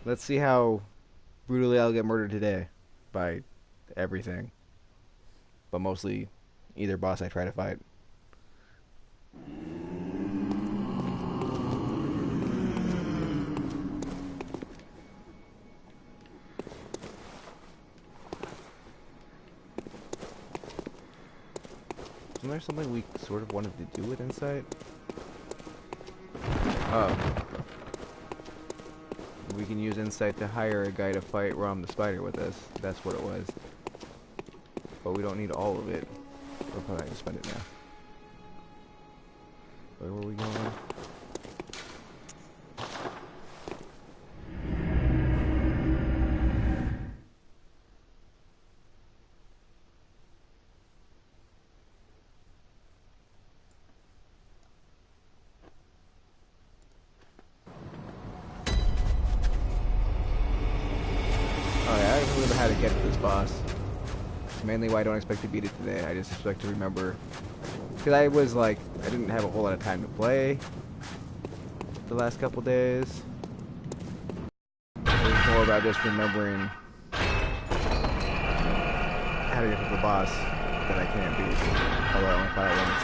Let's see how brutally I'll get murdered today by everything, but mostly either boss I try to fight. Isn't there something we sort of wanted to do with Insight? Oh. We can use Insight to hire a guy to fight Rom the Spider with us. That's what it was. But we don't need all of it. We're probably going to spend it now. Where were we going? I don't remember how to get to this boss. It's mainly why I don't expect to beat it today. I just expect to remember. Because I was like, I didn't have a whole lot of time to play the last couple days. It's more about just remembering how to get to the boss that I can't beat. Although I only fought it once.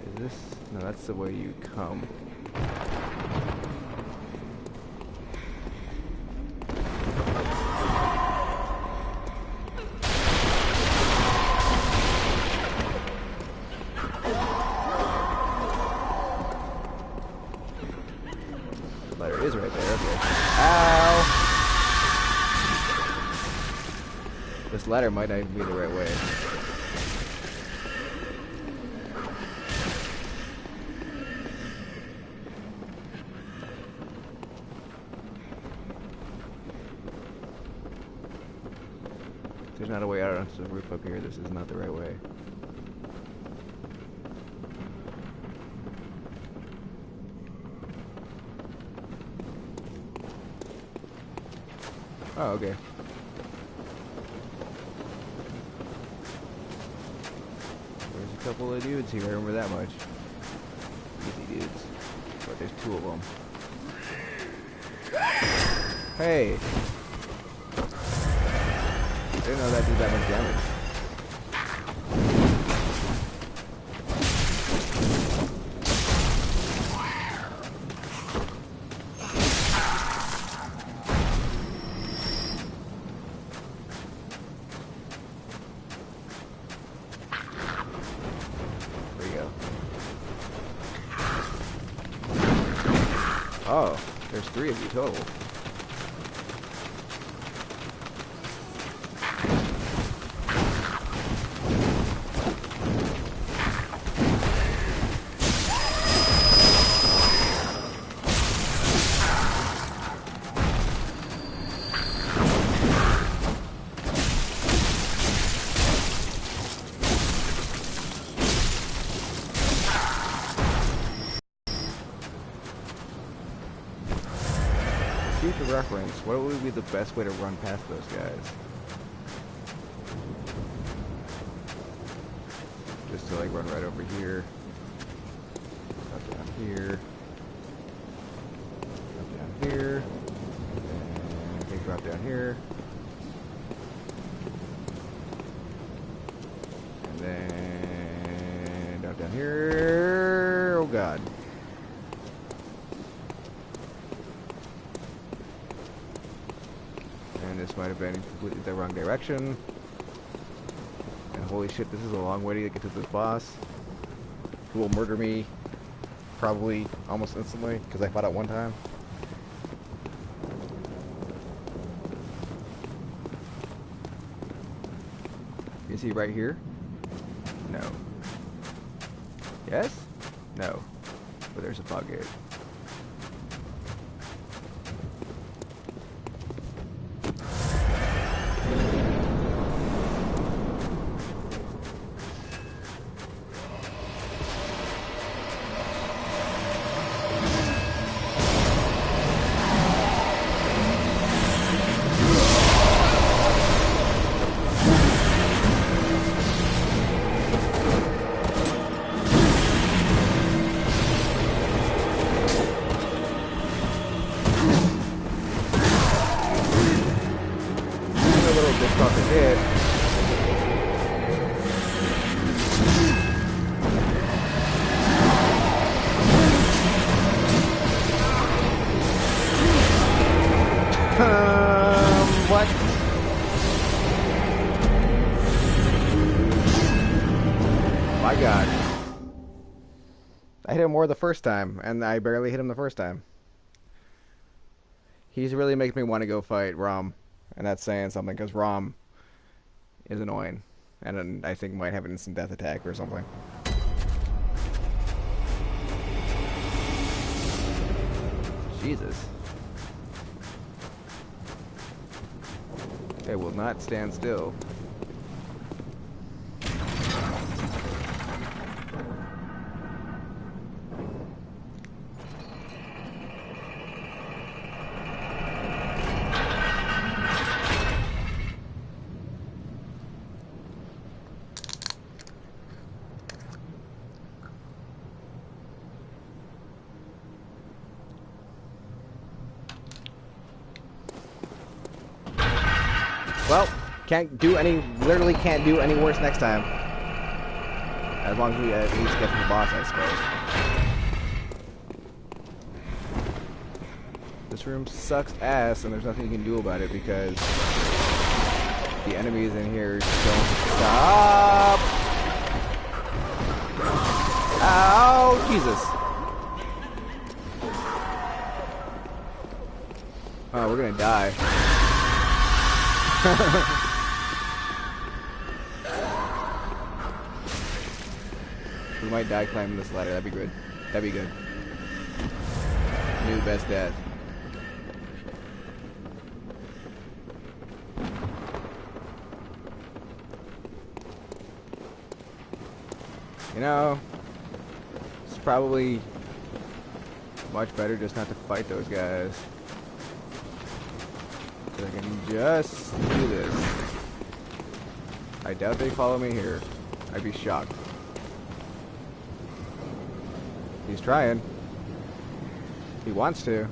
Is this? No, that's the way you come. Ladder is right there, okay. Ow! This ladder might not even be the right way. There's not a way out onto the roof up here. This is not the right way. Oh, okay. There's a couple of dudes here, I remember that much. Easy dudes. But there's two of them. Hey! I didn't know that did that much damage. Oh, there's 3 of you total. Future reference, what would be the best way to run past those guys? Just to like run right over here. Up down here. Up down here. And I think drop down here. And then drop down here. Oh god. This might have been completely the wrong direction. And holy shit, this is a long way to get to this boss. Who will murder me probably almost instantly, because I fought it one time. Is he right here? No. Yes? No. But there's a fog gate. I hit him more the first time, and I barely hit him the first time. He's really making me want to go fight Rom, and that's saying something, because Rom is annoying, and then I think might have an instant death attack or something. Jesus. They will not stand still. Well, literally can't do any worse next time. As long as we at least get to the boss, I suppose. This room sucks ass, and there's nothing you can do about it because the enemies in here don't stop. Ow, Jesus. Oh, we're gonna die. We might die climbing this ladder. That'd be good. That'd be good. New best death. You know, it's probably much better just not to fight those guys. I can just do this. I doubt they follow me here. I'd be shocked. He's trying. He wants to.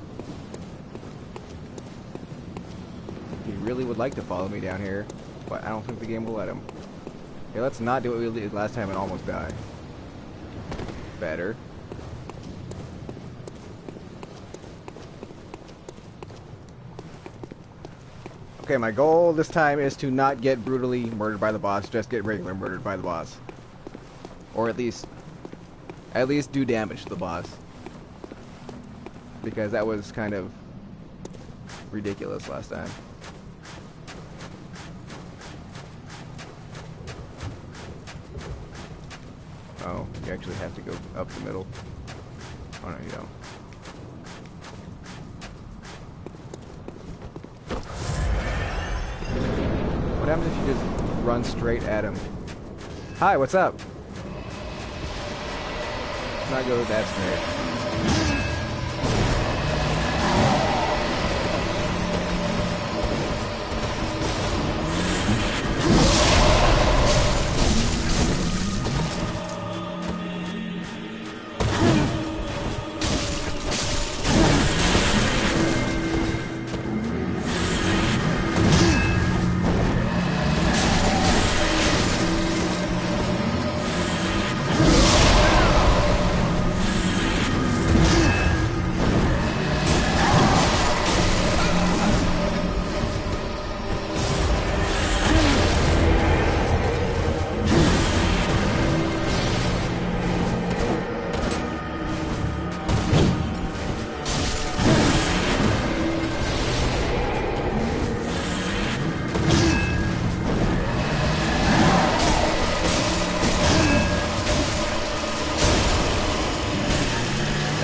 He really would like to follow me down here, but I don't think the game will let him. Okay, let's not do what we did last time and almost die. Better. Okay, my goal this time is to not get brutally murdered by the boss, just get regular murdered by the boss. Or at least do damage to the boss. Because that was kind of ridiculous last time. Oh, you actually have to go up the middle. Oh no, you don't. What happens if you just run straight at him? Hi, what's up? Let's not go that straight.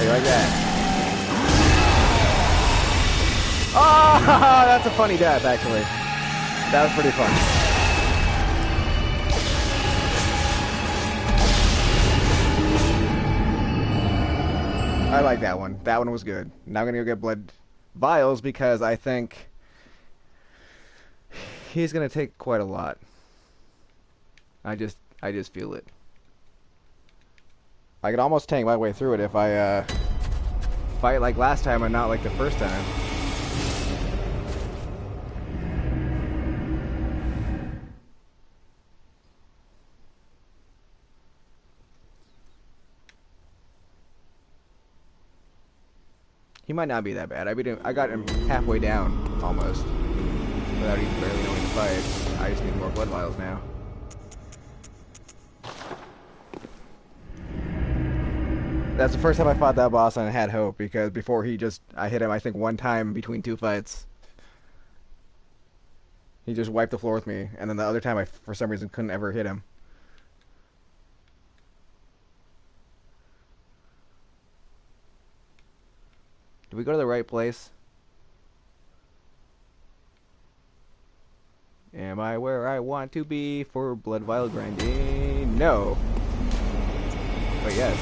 Like that. Oh, that's a funny death, actually. That was pretty funny. I like that one. That one was good. Now I'm gonna go get blood vials because I think he's gonna take quite a lot. I just feel it. I could almost tank my way through it if I fight like last time and not like the first time. He might not be that bad. I got him halfway down almost without even barely knowing to fight. I just need more blood vials now. That's the first time I fought that boss and I had hope because before I hit him I think one time between two fights. He just wiped the floor with me, and then the other time I for some reason couldn't ever hit him. Did we go to the right place? Am I where I want to be for blood vial grinding? No. But yes.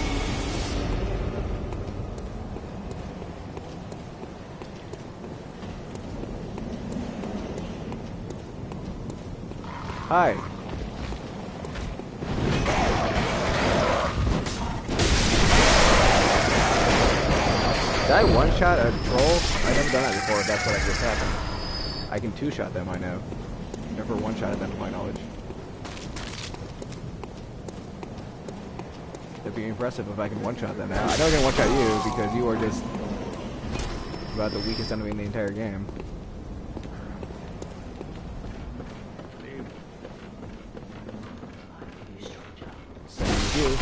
Hi. Did I one-shot a troll? I've never done that before, if that's what I just happened. I can two-shot them, I know. Never one-shotted them, to my knowledge. It'd be impressive if I can one-shot them now. I know I can one-shot you, because you are just about the weakest enemy in the entire game. Same as you.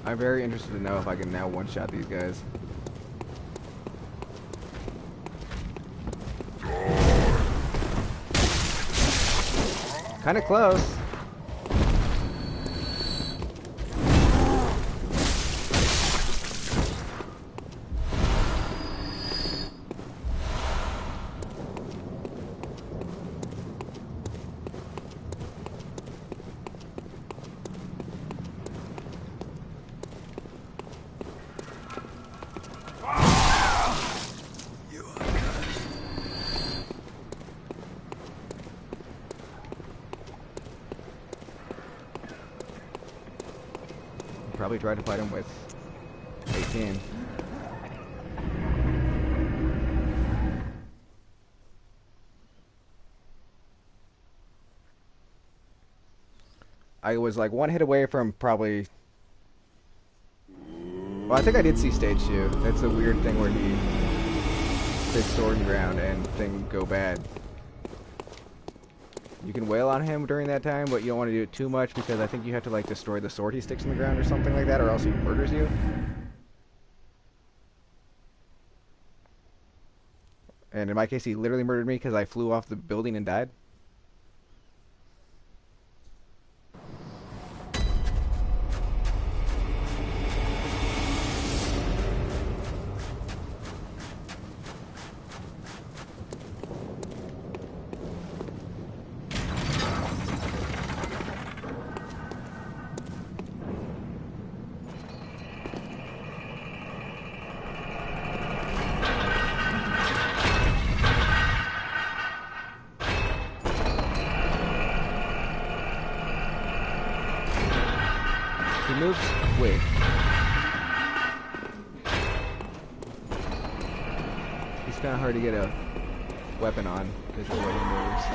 I'm very interested to know if I can now one-shot these guys. Kinda close. Probably try to fight him with 18. I was like one hit away from probably... Well, I think I did see stage 2. That's a weird thing where he sticks sword in ground and things go bad. You can wail on him during that time, but you don't want to do it too much because I think you have to like destroy the sword he sticks in the ground or something like that, or else he murders you. And in my case, he literally murdered me because I flew off the building and died. He moves. Wait. He's kind of hard to get a weapon on because of the way he moves.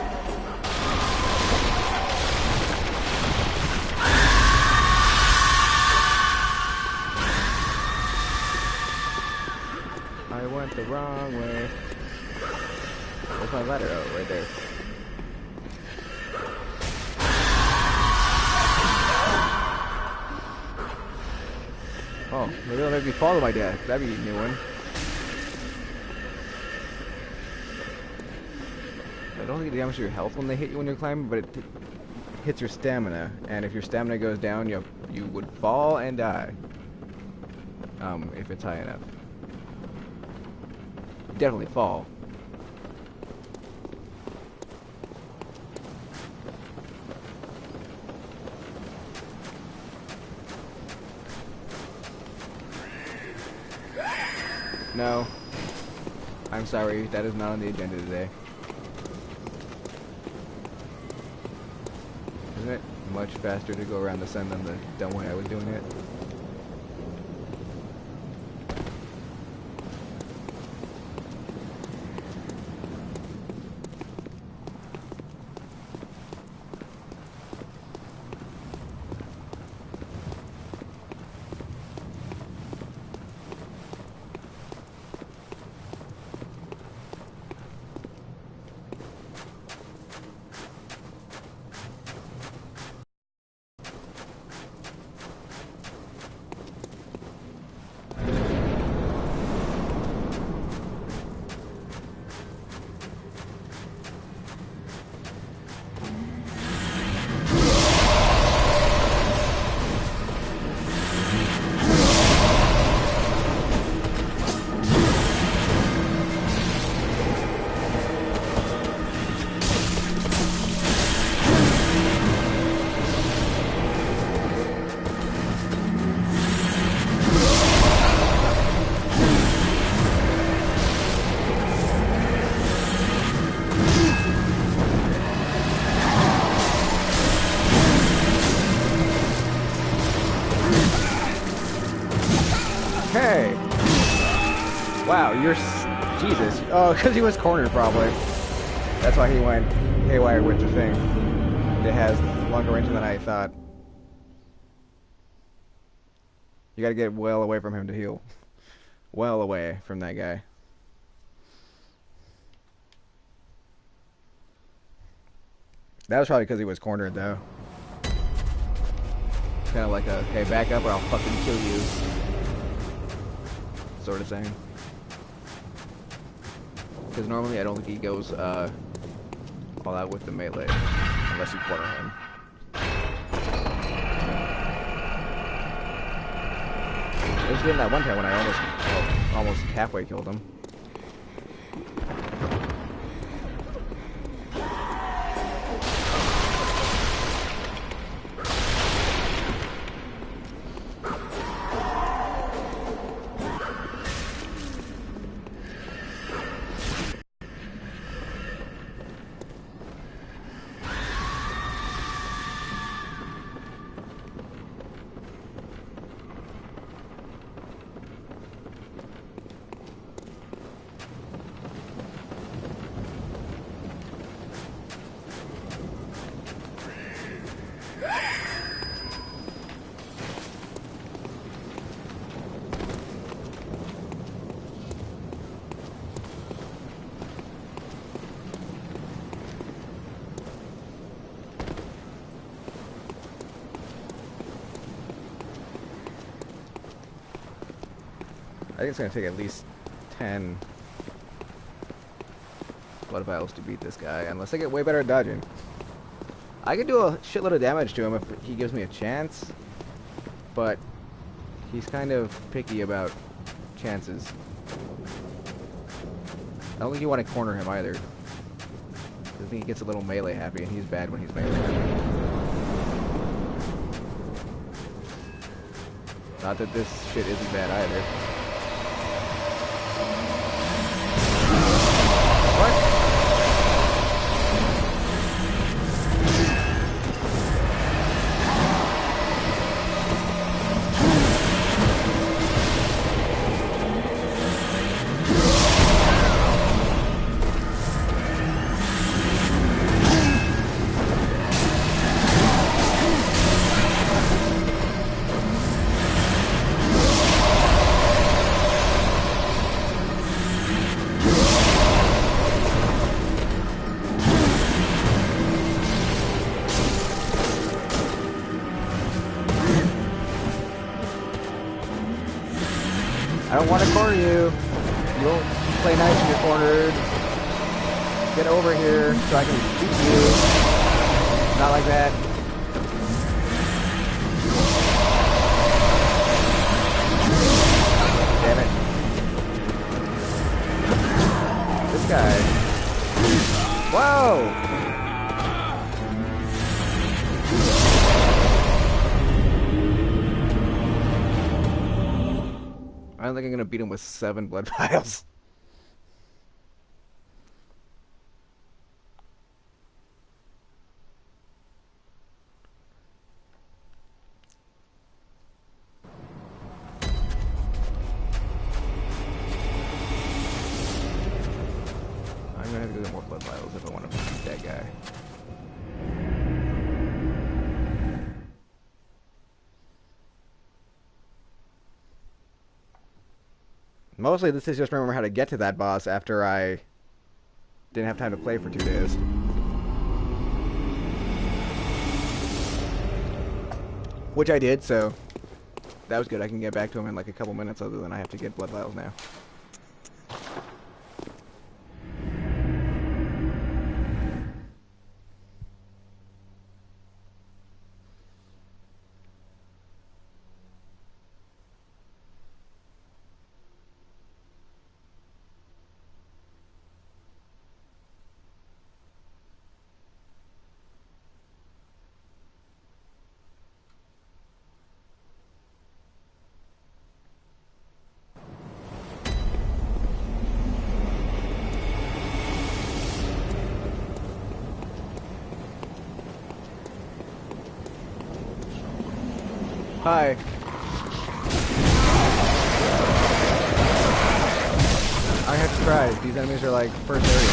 I went the wrong way. Where's my ladder? Oh, right there. Oh, maybe they'll make me follow my death. That'd be a new one. I don't think it damages your health when they hit you when you're climbing, but it hits your stamina. And if your stamina goes down, you would fall and die. If it's high enough. Definitely fall. No. I'm sorry, that is not on the agenda today. Isn't it much faster to go around the sun than the dumb way I was doing it? Wow, Jesus. Oh, because he was cornered, probably. That's why he went haywire with the thing. It has longer range than I thought. You gotta get well away from him to heal. Well away from that guy. That was probably because he was cornered, though. Kind of like a, hey, back up or I'll fucking kill you. Sort of thing. Because normally I don't think he goes all out with the melee. Unless you corner him. I was doing that one time when I almost halfway killed him. I think it's going to take at least 10 blood vials to beat this guy, unless I get way better at dodging. I can do a shitload of damage to him if he gives me a chance, but he's kind of picky about chances. I don't think you want to corner him either. I think he gets a little melee happy, and he's bad when he's melee happy. Not that this shit isn't bad either. I don't want to corner you. You don't play nice when you're cornered. Get over here so I can beat you. Not like that. Damn it. This guy. Whoa! I don't think I'm gonna beat him with 7 blood vials. I'm gonna have to get more blood vials if I want to beat that guy. Mostly this is just remember how to get to that boss after I didn't have time to play for 2 days. Which I did, so that was good. I can get back to him in like a couple minutes other than I have to get blood vials now. Hi. surprised. These enemies are like first area.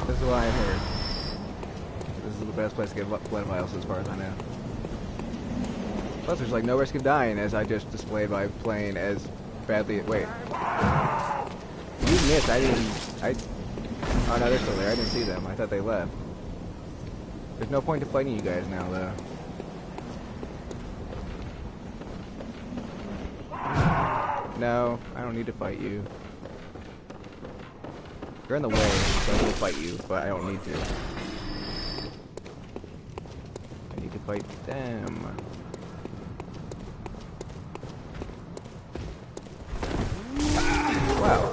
This is what I heard. This is the best place to get blood vials as far as I know. Plus, there's like no risk of dying, as I just displayed by playing as badly. Wait. You missed. I didn't. Oh no, they're still there. I didn't see them. I thought they left. There's no point to fighting you guys now, though. No, I don't need to fight you. You're in the way, so I will fight you, but I don't need to. I need to fight them. Wow.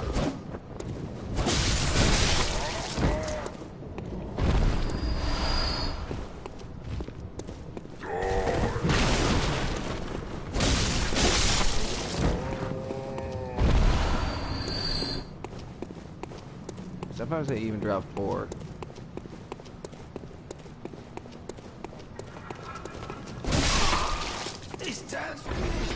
Sometimes they even drop 4. This time's finished.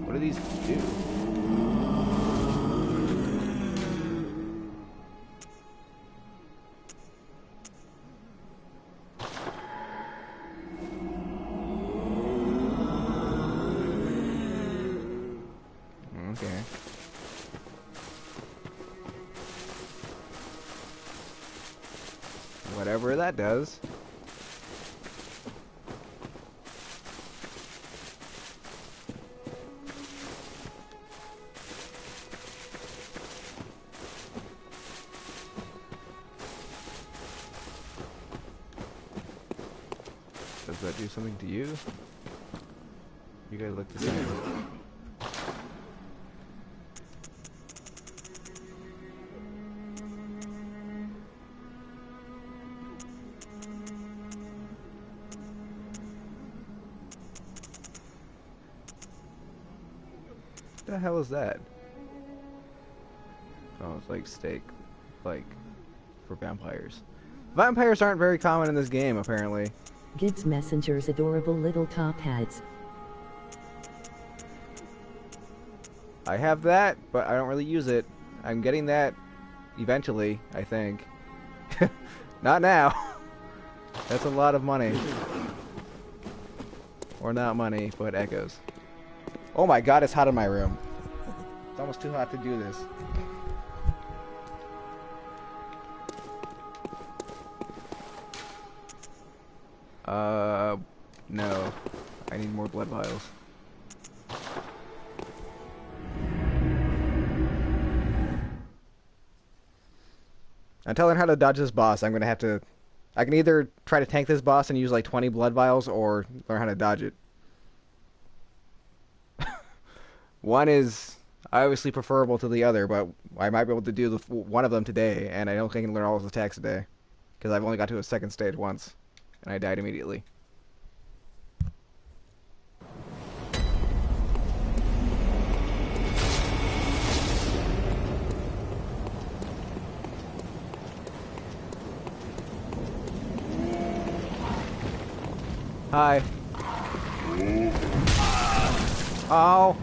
What do these do? Okay. Whatever that does. Does that do something to you? You guys look the same. What the hell is that? Oh, it's like steak. Like, for vampires. Vampires aren't very common in this game, apparently. Gives messengers adorable little top hats. I have that, but I don't really use it. I'm getting that eventually, I think. Not now. That's a lot of money. Or not money, but echoes. Oh my god, it's hot in my room. It's almost too hot to do this. No. I need more blood vials. Until I learn how to dodge this boss, I'm gonna have to... I can either try to tank this boss and use like 20 blood vials, or learn how to dodge it. One is obviously preferable to the other, but I might be able to do one of them today, and I don't think I can learn all his attacks today. Because I've only got to a second stage once, and I died immediately. Hi. Oh.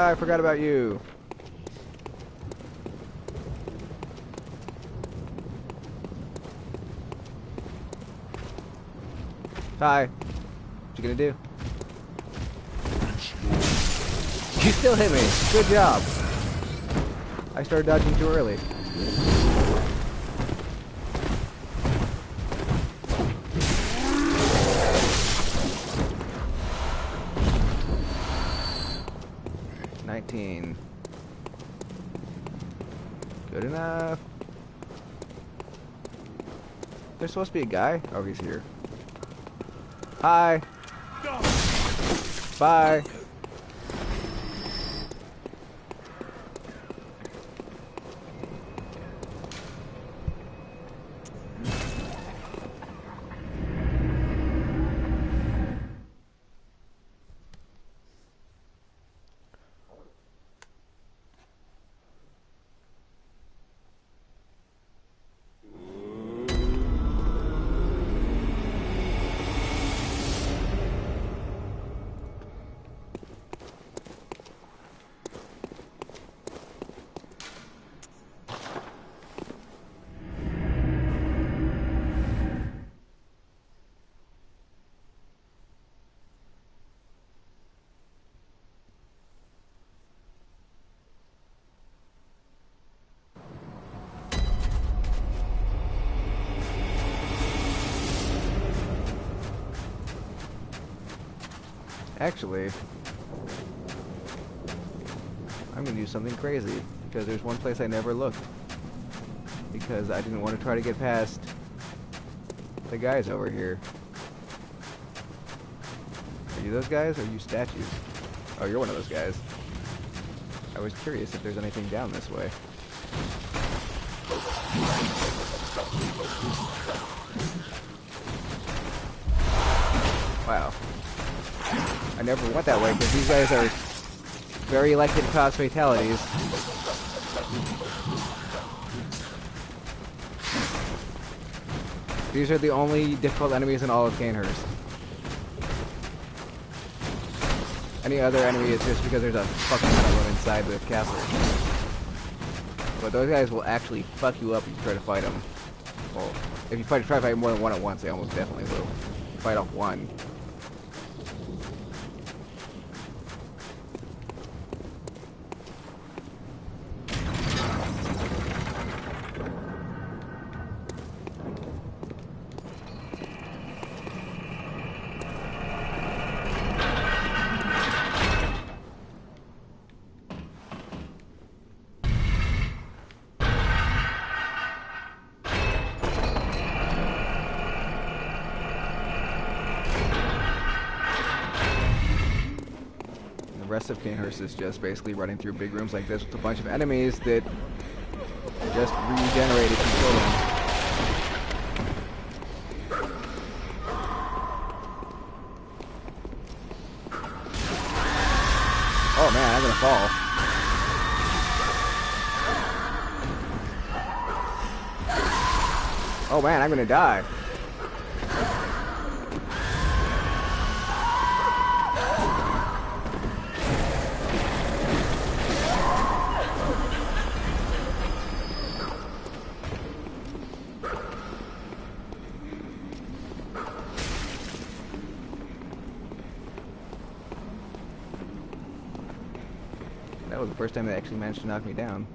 I forgot about you. Hi. What you gonna do? You still hit me. Good job. I started dodging too early. Good enough. There's supposed to be a guy. Oh, he's here. Hi. Bye. Actually, I'm gonna do something crazy because there's one place I never looked because I didn't want to try to get past the guys over here. Are you those guys or are you statues? Oh, you're one of those guys. I was curious if there's anything down this way. Wow. I never went that way because these guys are very likely to cause fatalities. These are the only difficult enemies in all of Cainhurst. Any other enemy is just because there's a fucking ton of them inside the castle. But those guys will actually fuck you up if you try to fight them. Well, if you try to fight more than one at once, they almost definitely will. Fight off one. The rest of Cainhurst is just basically running through big rooms like this with a bunch of enemies that just regenerated from killing. Oh man, I'm gonna fall. Oh man, I'm gonna die. That was the first time they actually managed to knock me down.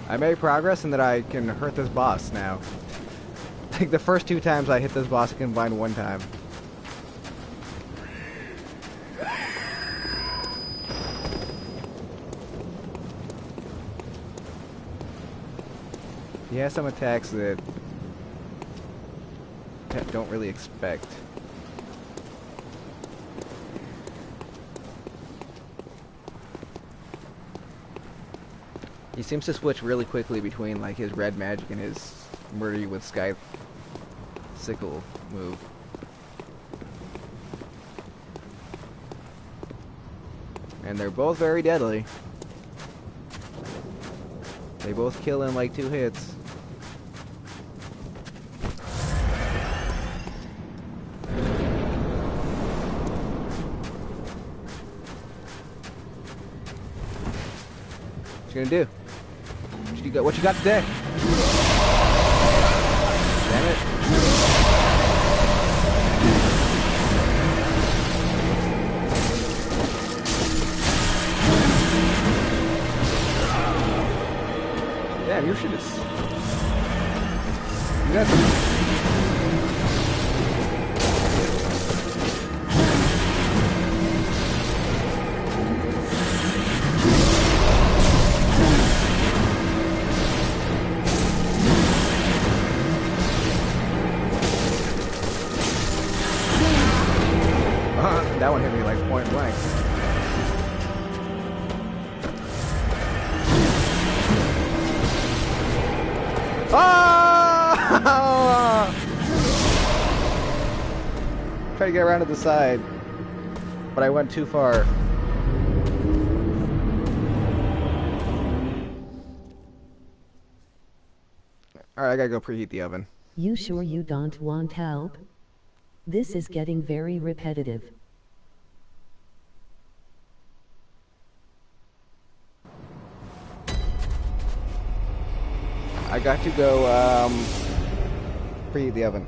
I made progress in that I can hurt this boss now. Like the first 2 times I hit this boss combined 1 time. He has some attacks that don't really expect. He seems to switch really quickly between like his red magic and his murder you with sky sickle move. And they're both very deadly. They both kill in like 2 hits. What you gonna do? What you got today? Damn it. Damn, your shit is... You got some... That one hit me like point blank. Ah! Try to get around to the side, but I went too far. Alright, I gotta go preheat the oven. You sure you don't want help? This is getting very repetitive. I got to go preheat the oven.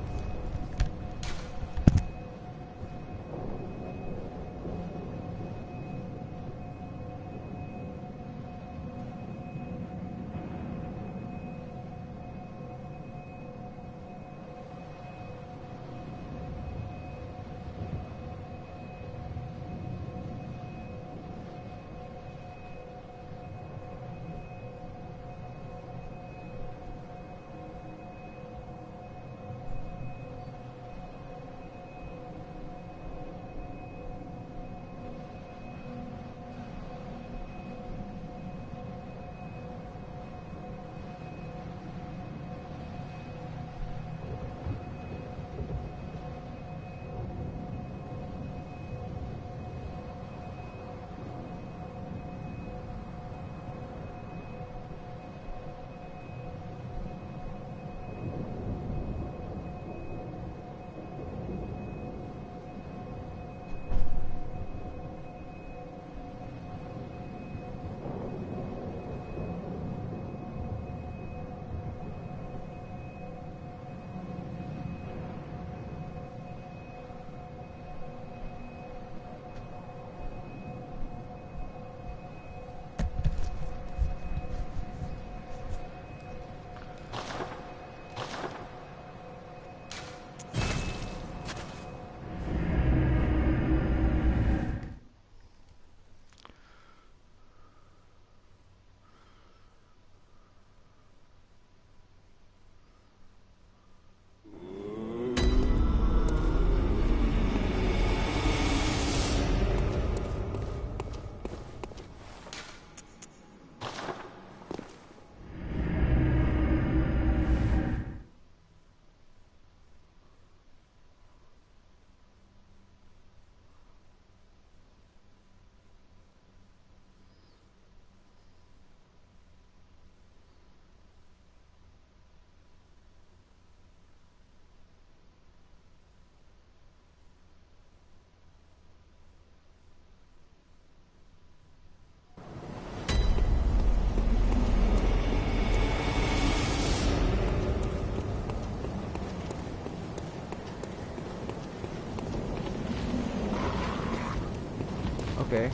Okay.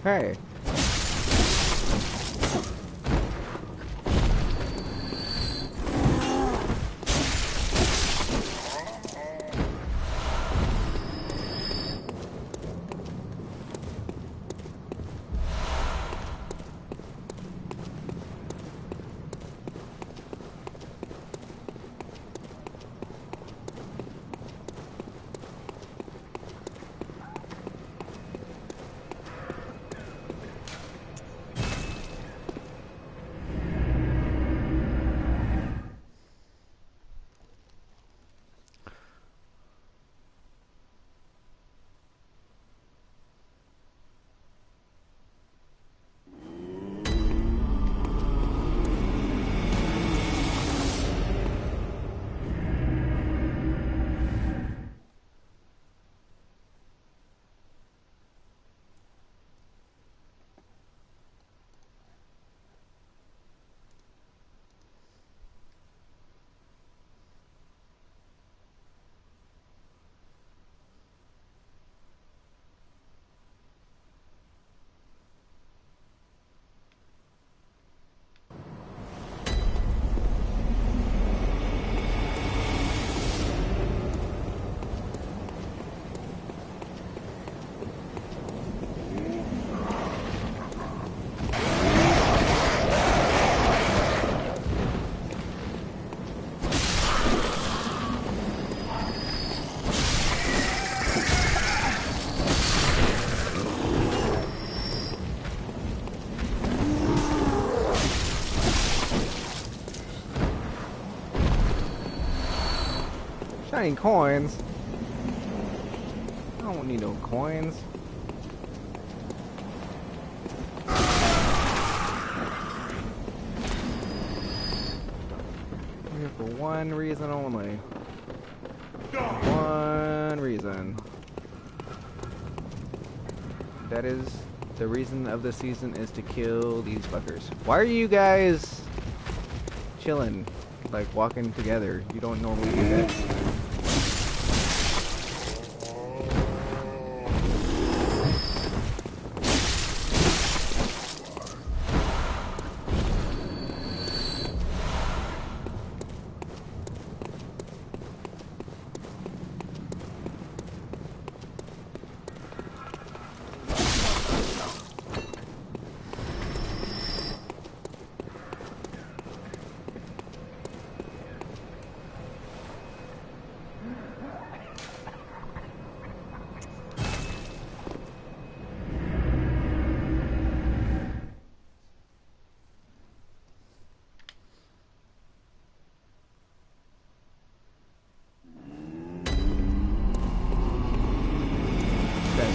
Hey. Shiny coins? I don't need no coins. I'm here for one reason only. One reason. That is the reason of the season is to kill these fuckers. Why are you guys chilling, like walking together? You don't normally do that.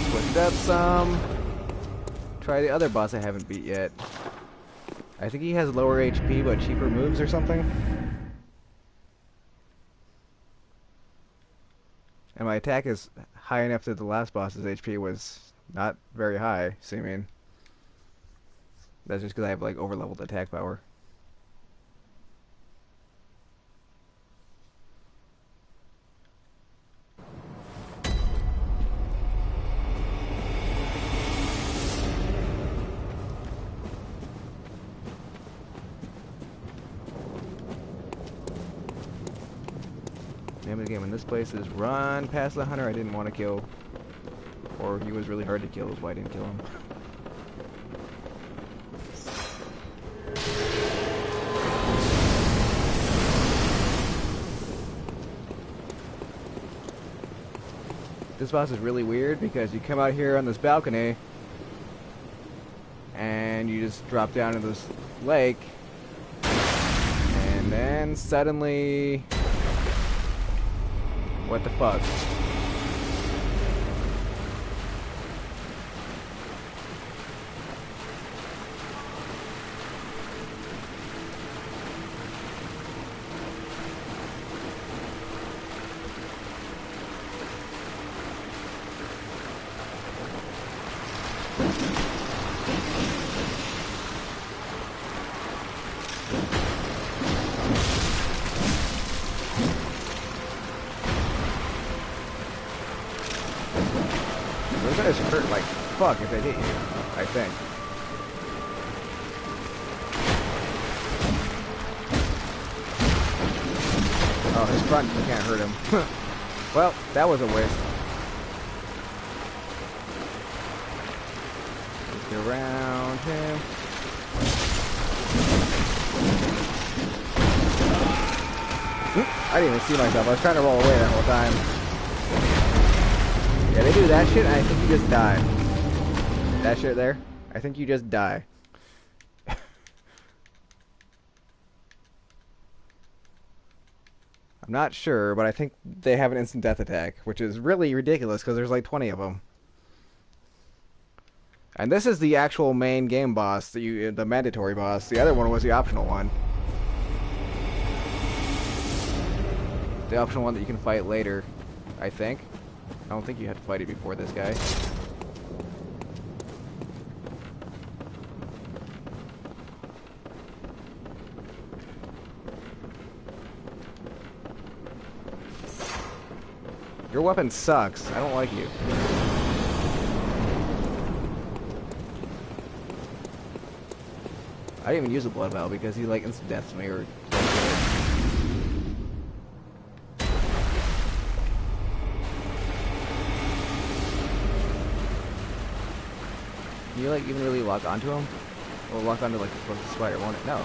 Switched up some. Try the other boss I haven't beat yet. I think he has lower HP but cheaper moves or something. And my attack is high enough that the last boss's HP was not very high, seeming. That's just because I have like over-leveled attack power. Name of the game in this place is run past the hunter I didn't want to kill. Or he was really hard to kill, is why I didn't kill him. This boss is really weird because you come out here on this balcony and you just drop down into this lake and then suddenly... What the fuck? Those guys hurt like fuck if they hit you. I think. Oh, his front, you can't hurt him. Well, that was a waste. Get around him. I didn't even see myself. I was trying to roll away that whole time. Yeah, they do that shit, and I think you just die. That shit there, I think you just die. I'm not sure, but I think they have an instant death attack, which is really ridiculous because there's like 20 of them. And this is the actual main game boss, the mandatory boss. The other one was the optional one. The optional one that you can fight later, I think. I don't think you had to fight it before this guy. Your weapon sucks. I don't like you. I didn't even use a blood vial because he like instant deaths me or. Can you like even really lock onto him? Or lock onto like the spider, won't it? No.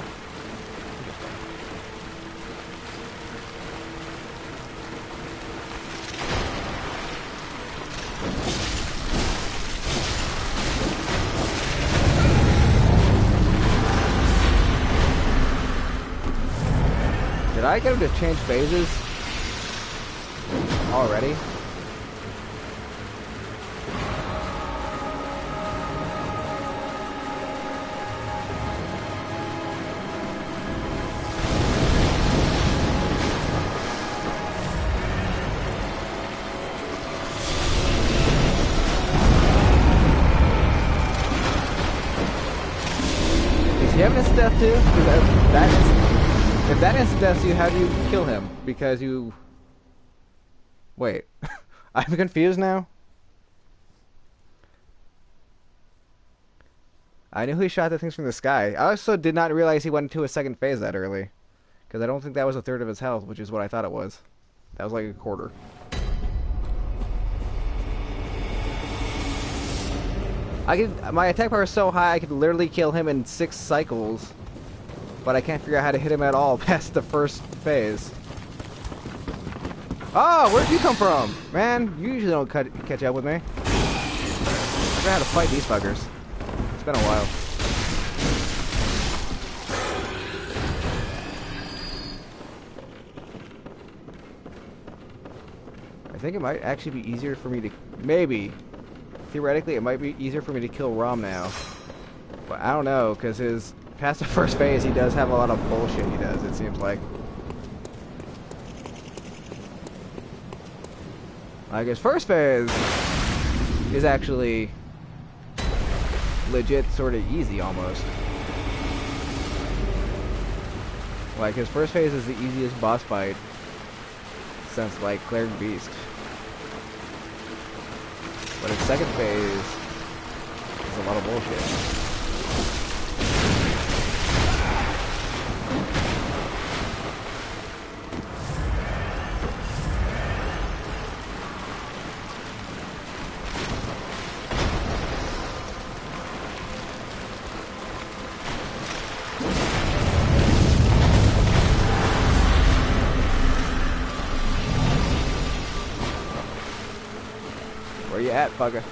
Did I get him to change phases already? Does he have an instant death too? If that instant deaths you, how do you kill him? Because you... Wait. I'm confused now? I knew he shot the things from the sky. I also did not realize he went into a second phase that early. Because I don't think that was a third of his health, which is what I thought it was. That was like a quarter. My attack power is so high I could literally kill him in 6 cycles. But I can't figure out how to hit him at all past the first phase. Oh, where'd you come from? Man, you usually don't catch up with me. I forgot how to fight these fuckers. It's been a while. I think it might actually be easier for me to... Maybe. Theoretically, it might be easier for me to kill Rom now. But I don't know, because his... Past the first phase, he does have a lot of bullshit he does, it seems like. Like, his first phase is actually legit sort of easy, almost. Like, his first phase is the easiest boss fight since, like, Cleric Beast. But his second phase is a lot of bullshit. Where you at, bugger?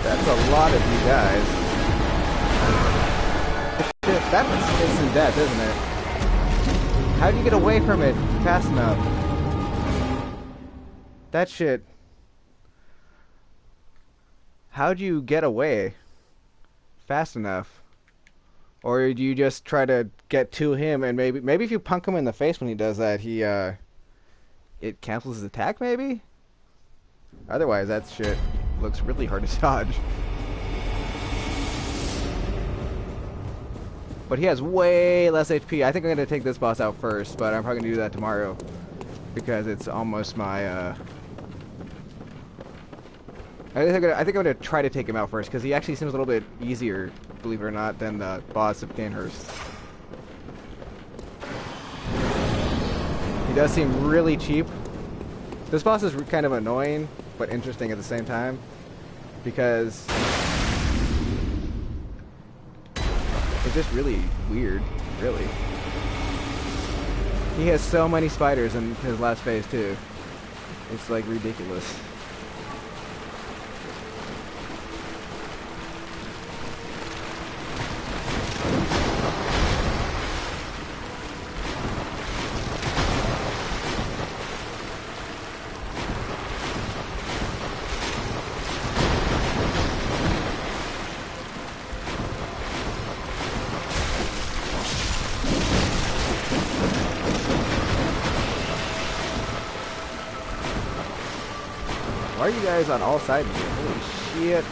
That's a lot of you guys. Shit, that's instant death, isn't it? How do you get away from it fast enough? That shit. How'd you get away fast enough? Or do you just try to get to him and maybe if you punk him in the face when he does that, he it cancels his attack maybe? Otherwise that shit looks really hard to dodge. But he has way less HP. I think I'm gonna take this boss out first, but I'm probably gonna do that tomorrow because it's almost my I think I'm gonna try to take him out first because he actually seems a little bit easier, believe it or not, than the boss of Cainhurst. He does seem really cheap. This boss is kind of annoying, but interesting at the same time because it's just really weird, really. He has so many spiders in his last phase too. It's like ridiculous. Why are you guys on all sides of me? Holy shit.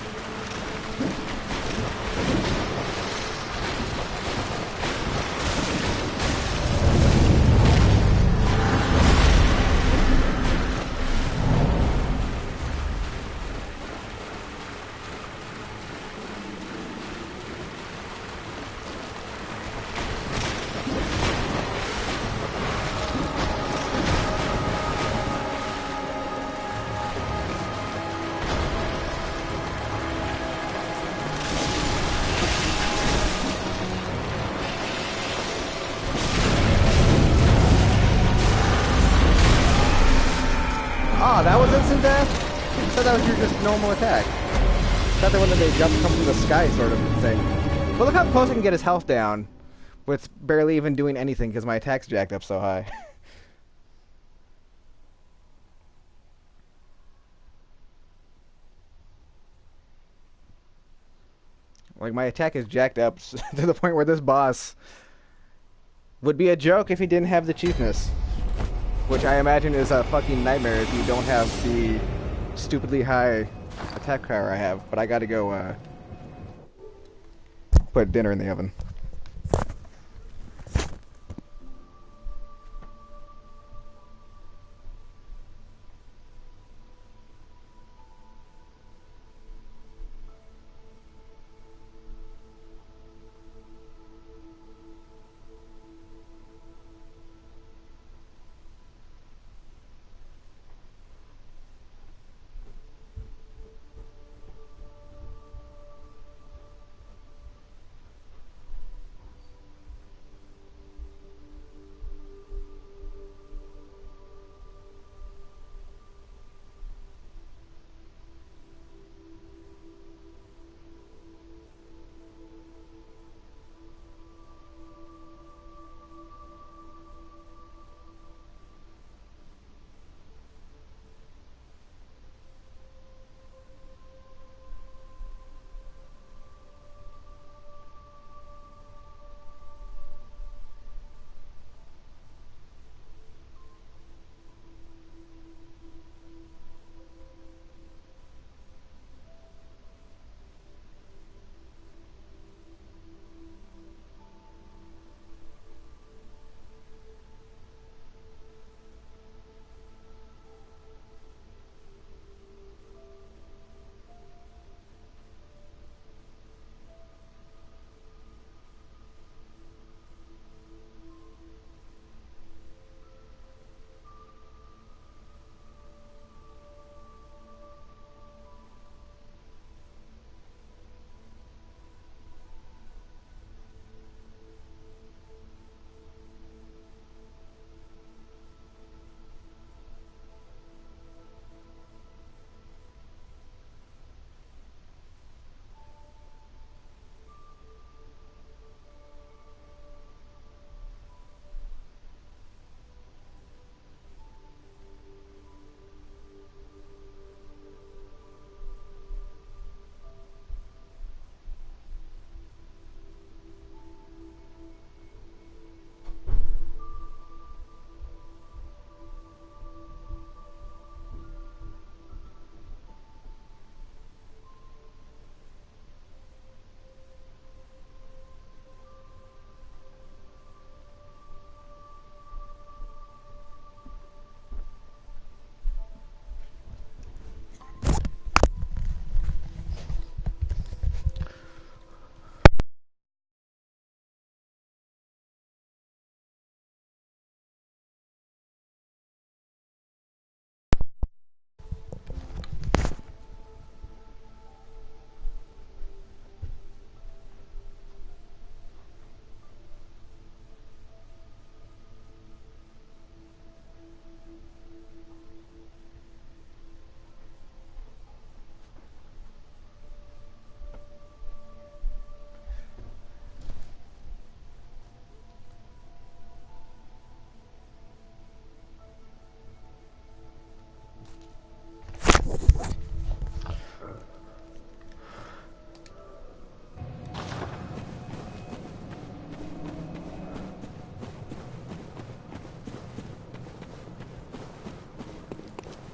Oh, that was instant death? I thought that was your just normal attack. I thought the one that they jump come from the sky sort of thing. But look how close I can get his health down with barely even doing anything because my attack's jacked up so high. Like, my attack is jacked up to the point where this boss would be a joke if he didn't have the cheapness. Which I imagine is a fucking nightmare if you don't have the stupidly high attack power I have. But I gotta go, put dinner in the oven.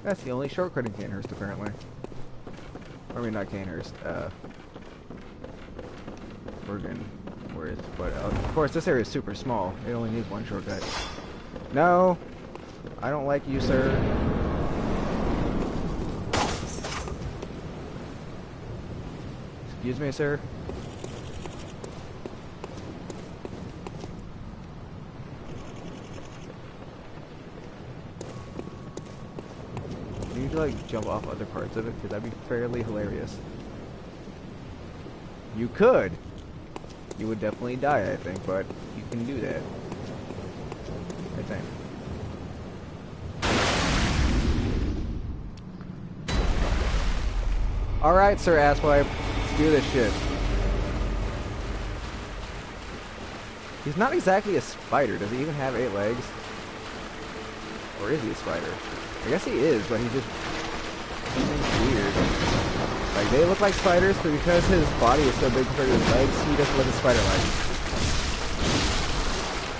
That's the only shortcut in Cainhurst, apparently. I mean, not Cainhurst, Bergenworth. But, of course, this area is super small. It only needs one shortcut. No! I don't like you, sir. Excuse me, sir? You need to, like, jump off other parts of it, because that'd be fairly hilarious. You could! You would definitely die, I think, but you can do that. I think. Alright, Sir Asswipe. Let's do this shit. He's not exactly a spider. Does he even have 8 legs? Or is he a spider? I guess he is, but he just seems weird. Like, they look like spiders, but because his body is so big compared to his legs, he doesn't look a spider-like.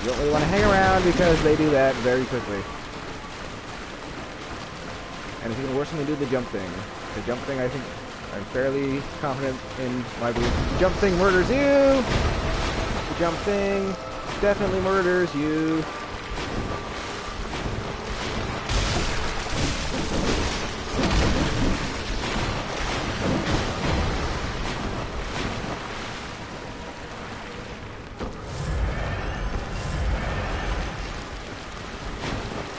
You don't really want to hang around because they do that very quickly. And it's even worse when they do the jump thing. The jump thing, I think, I'm fairly confident in my belief. The jump thing murders you! The jump thing definitely murders you.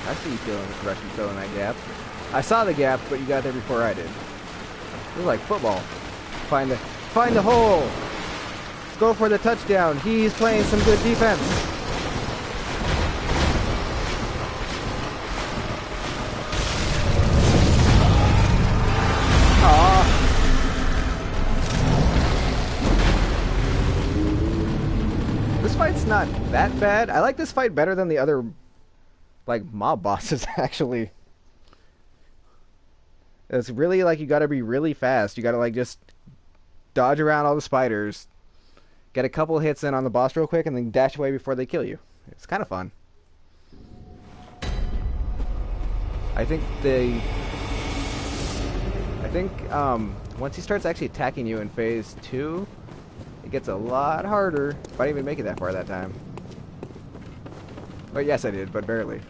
I see you filling that gap. I saw the gap, but you got there before I did. It was like football. Find the hole. Let's go for the touchdown. He's playing some good defense. Aww. This fight's not that bad. I like this fight better than the other, like, mob bosses, actually. It's really, like, you gotta be really fast. You gotta, like, just dodge around all the spiders, get a couple hits in on the boss real quick, and then dash away before they kill you. It's kind of fun. I think once he starts actually attacking you in phase 2, it gets a lot harder. If I didn't even make it that far that time. But yes, I did, but barely.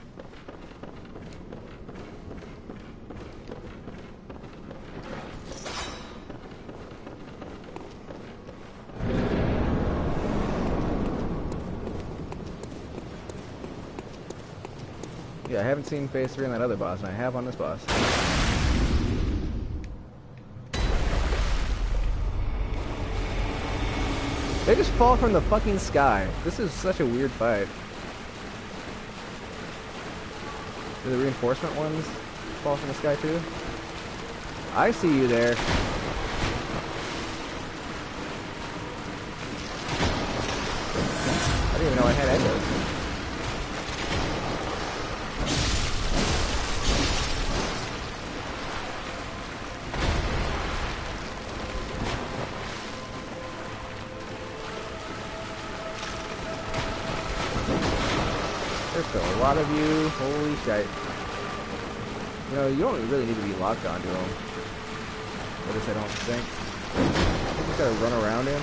Yeah, I haven't seen phase 3 on that other boss, and I have on this boss. They just fall from the fucking sky. This is such a weird fight. Do the reinforcement ones fall from the sky too? I see you there. I didn't even know I had echoes. There's still a lot of you. Holy shit. You know, you don't really need to be locked onto him. At least I don't think. You just gotta run around him.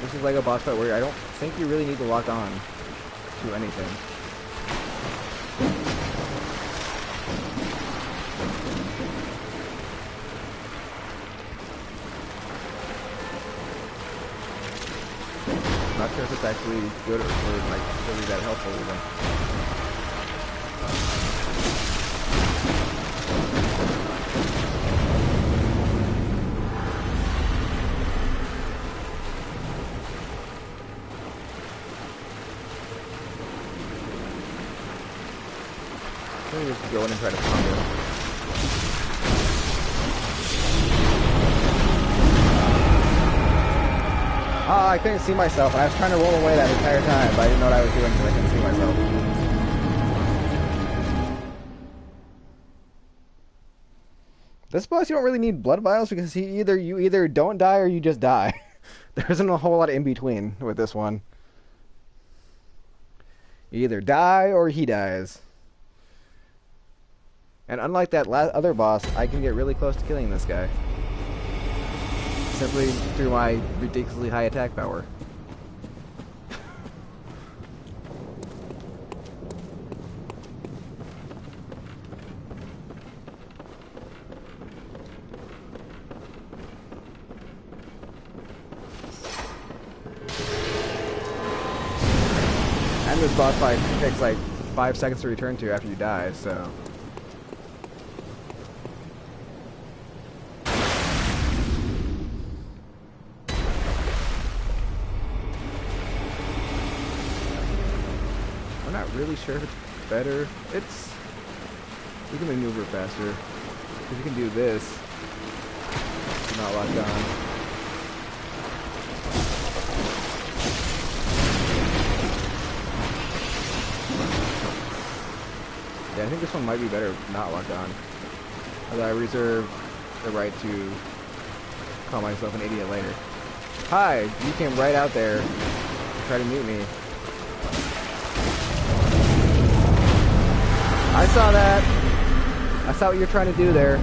This is like a boss fight where I don't think you really need to lock on to anything. Not sure if it's actually good or like really that helpful even. Let me just go in and try to find him. I couldn't see myself, and I was trying to roll away that entire time, but I didn't know what I was doing because I couldn't see myself. This boss, you don't really need blood vials because you either don't die or you just die. There isn't a whole lot in between with this one. You either die or he dies. And unlike that other boss, I can get really close to killing this guy. Simply through my ridiculously high attack power. And this boss fight takes like 5 seconds to return to after you die, so... I'm not really sure if it's better. You can maneuver faster. If you can do this, you're not locked on. Yeah, I think this one might be better not locked on. Although I reserve the right to call myself an idiot later. Hi, you came right out there to try to mute me. I saw that. I saw what you're trying to do there.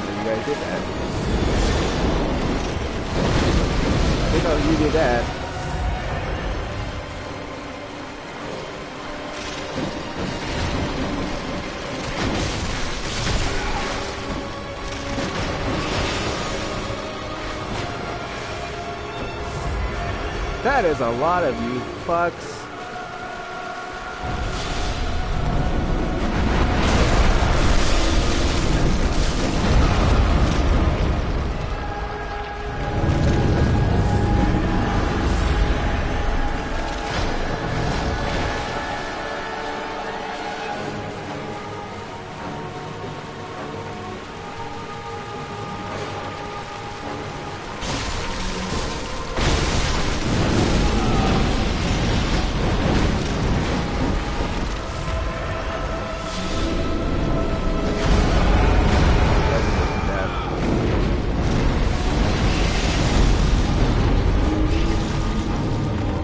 You guys did that. I think you did that. That is a lot of you fucks.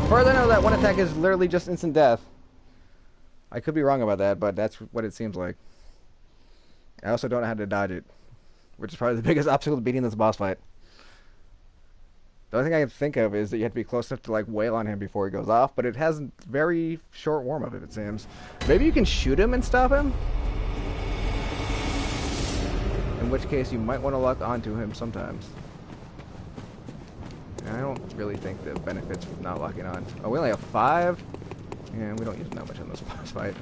As far as I know, that one attack is literally just instant death. I could be wrong about that, but that's what it seems like. I also don't know how to dodge it, which is probably the biggest obstacle to beating this boss fight. The only thing I can think of is that you have to be close enough to like wail on him before he goes off, but it has a very short warm-up, it seems. Maybe you can shoot him and stop him? In which case you might want to lock onto him sometimes. And I don't really think the benefits of not locking on. Oh, we only have 5? Yeah, we don't use that much on this boss fight.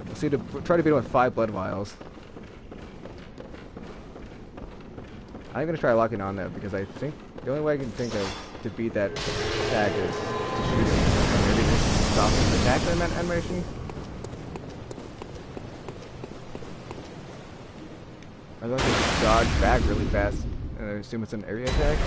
Let's see, try to beat him with 5 blood vials. I'm going to try locking on though, because I think the only way I can think of to beat that attack is to shoot him. And maybe just stop his attack animation. I'm going to dodge back really fast, and I assume it's an area attack.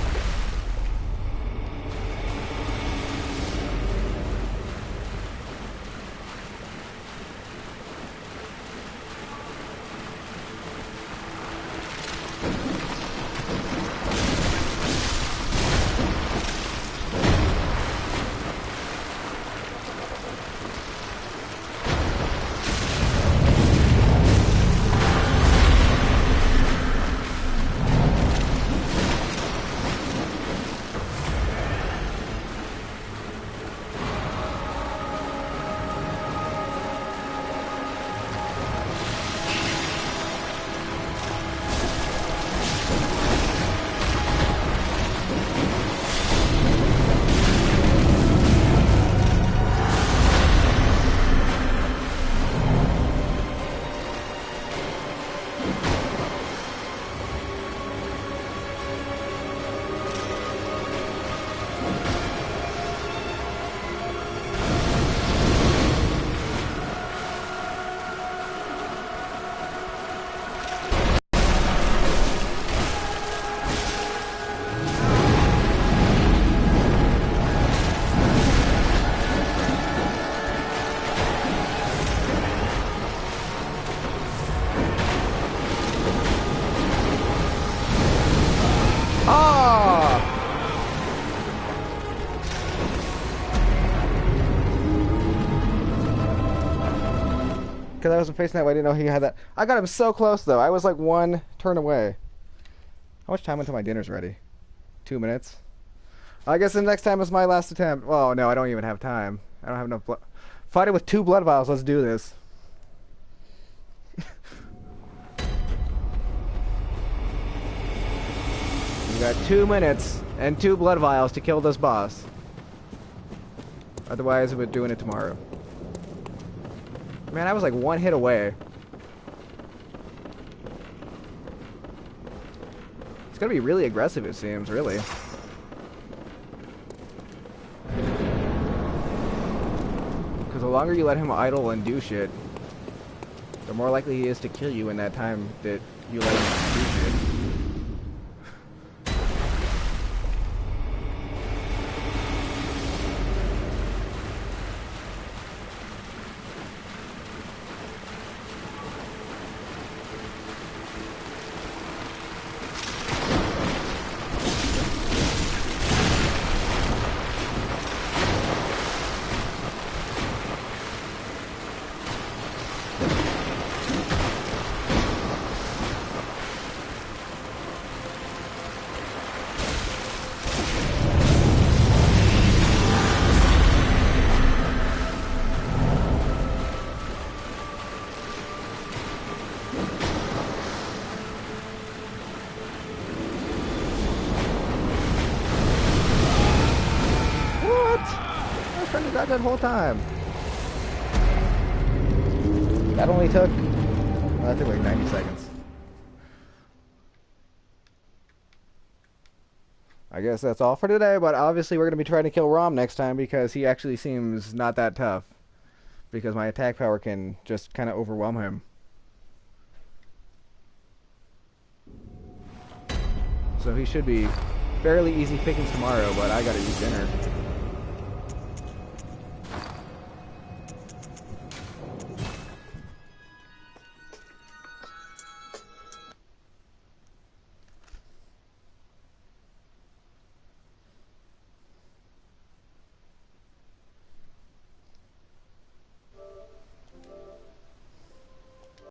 because I wasn't facing that way, I didn't know he had that. I got him so close, though. I was like one turn away. How much time until my dinner's ready? 2 minutes? I guess the next time is my last attempt. Oh, no, I don't even have time. I don't have enough blood. Fight it with 2 blood vials. Let's do this. We got 2 minutes and 2 blood vials to kill this boss. Otherwise, we're doing it tomorrow. Man, I was like 1 hit away. It's gonna be really aggressive, it seems, really. Because the longer you let him idle and do shit, the more likely he is to kill you in that time that you let him do shit. That whole time. That only took, I think, like 90 seconds. I guess that's all for today, but obviously we're going to be trying to kill Rom next time because he actually seems not that tough. Because my attack power can just kind of overwhelm him. So he should be fairly easy pickings tomorrow, but I gotta eat dinner.